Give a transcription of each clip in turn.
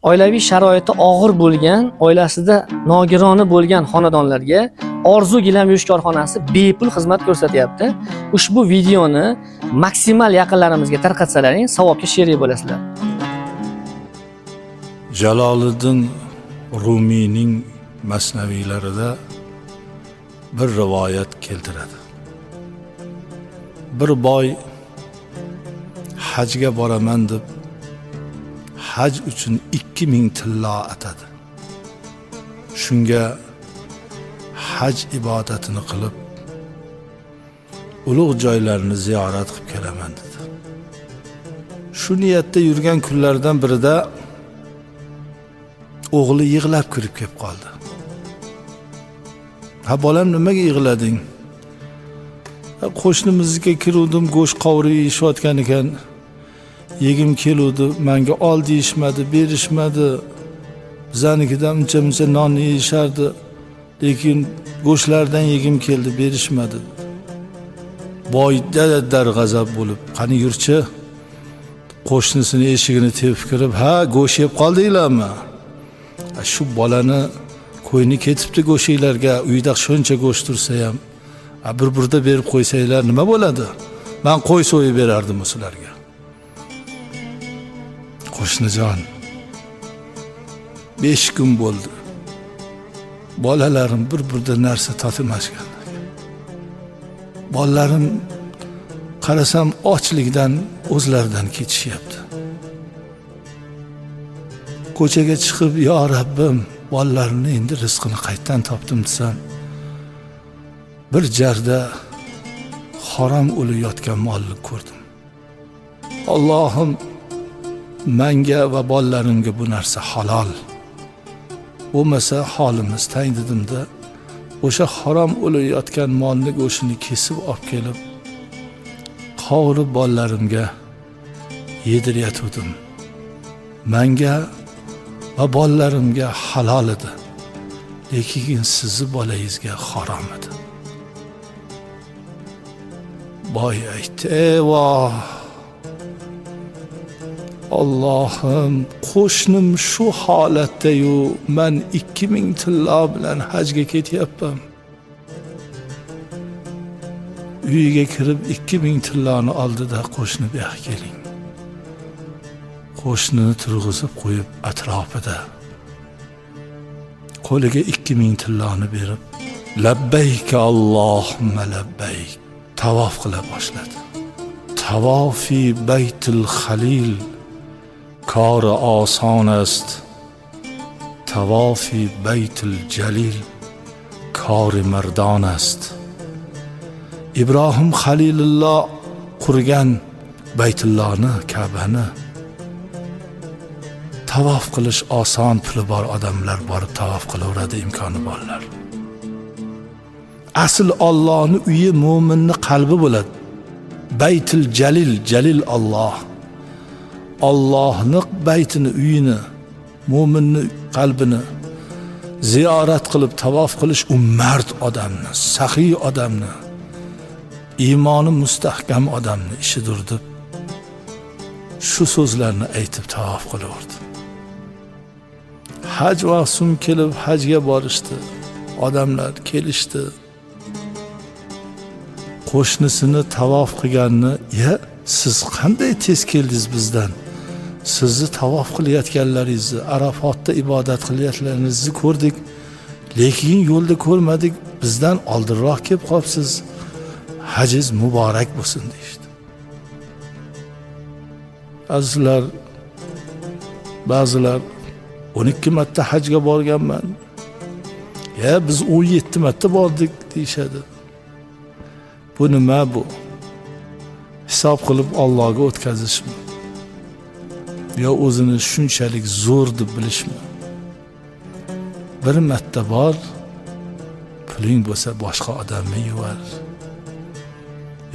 oilaviy sharoiti og'ir bo'lgan, oilasida nogironi bo'lgan xonadonlarga Orzu gilam yuvish korxonasi bepul xizmat ko'rsatyapti. Ushbu videoni maksimal yaqinlarimizga tarqatsalaring, savobga sherik bo'lasizlar. Jaloliddin Rumiyning masnaviylarida bir rivoyat keltiradi. Bir boy hajga boraman deb haj uchun 2000 tillo atadi. Shunga haj ibodatini qilib, ulug' joylarni ziyorat qilib kelaman dedi. Shu niyatda yurgan kunlardan birida o'g'li yig'lab kirib kelib qoldi. "Ha bolam, nimaga yig'lading?" "Qo'shnimizga kiruvdim, go'sht qovurib yeyishayotgan ekan. Yegim keluvdi, menga ol deyishmadi, berishmadi. Bizanikidan uncha-muncha non yeyishardi, lekin go'shtlardan yegim keldi, berishmadi." Boyda darg'azab bo'lib, "Qani yurchi?" Qo'shnisini eshigini tepib kirib, "Ha, go'sht yeb qoldinglarmi? Shu bolani qo'yni ketibdi go'shinglarga, uyda shuncha go'sht tursa ham, bir burda berib qo'ysanglar nima bo'ladi? Men qo'y so'yib berardim sizlarga." "Qo'shnijon, 5 kun bo'ldi. Bolalarim bir burda narsa totmashgan. Bolalarim qarasam ochlikdan o'zlaridan ketishyapti. Ko'chaga chiqib, yo Rabbim, bolalarni endi rizqini qayerdan topdim desam, bir jarda harom o'lib yotgan molni ko'rdim. Allohim, menga va bolalarimga bu narsa halol. Bo'lmasa holimiz tang dedimda, o'sha harom o'lib yotgan molni go'shtini kesib olib kelib, qovurib bolalarimga yediryatuvdim. Menga va bolalarimga halol edi, lekin sizni bolangizga harom edi." Boy aytdi, "Eyvoh! Allohim, qo'shnim shu holatda-yu, men 2000 tillo bilan hajga ketyapman. Uyiga kirib 2000 tilloni oldida qo'shni bu yoqqa keling." Qo'shnini turg'izib qo'yib atrofida qo'liga 2000 tilloni berib, "Labbayk Allohumma labbayk" tavof qila boshladi. Tavofi Baytul Xalil kori oson است. tavofi Baytul Jalil kori mardon است. Ibrohim Xalilulloh qurgan Baytullohni, Ka'bani tavof qilish oson, puli bor odamlar borib tavof qilaveradi, imkoni borlar. Asl Allohning uyi mo'minning qalbi bo'ladi. Baytul Jalil, Jalil Alloh. Allohning baytini, uyini, mo'minning qalbini ziyorat qilib tavof qilish u mard odamni, saxiy odamni, iymoni mustahkam odamni ishidir deb shu so'zlarni aytib tavof qilaverdi. Haj vaqtim kelib hajga borishdi. Odamlar kelishdi. Qo'shnisini tavof qilganni, "Ya, siz qanday tez keldingiz bizdan? Sizni tavof qilayotganlaringizni, Arafotda ibodat qilayotganlaringizni ko'rdik, lekin yo'lda ko'rmadik. Bizdan oldinroq kelib qolibsiz. Hajiz muborak bo'lsin" deydi. Azizlar, ba'zilar 12 marta hajga borganman. "Ya, biz 17 marta bordik" deyshadi. Bu nima bu? Hisob qilib Allohga o'tkazishmi? Yo o'zini shunchalik zo'r deb bilishmi? Bir marta bor, puling bo'lsa boshqa odamni yuvar.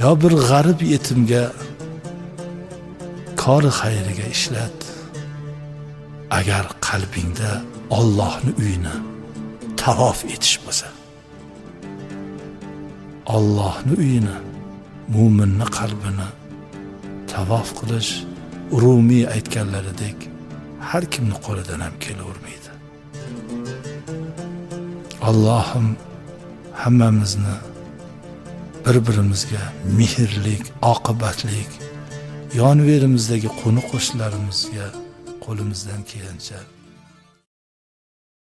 Yo bir g'arib yetimga kori xayriga ishlat. Agar qalbingda Allohning uyini tavof etish bo'lsa, Allohning uyini, mo'minning qalbini tavof qilish, Rumiy aytganlaridek har kimni qo'lidan ham kelavermaydi. Allohim hammamizni bir-birimizga mehrlik, oqibatlik, yon-verimizdagi qo'ni-qo'shnilarimizga qo'limizdan kelgancha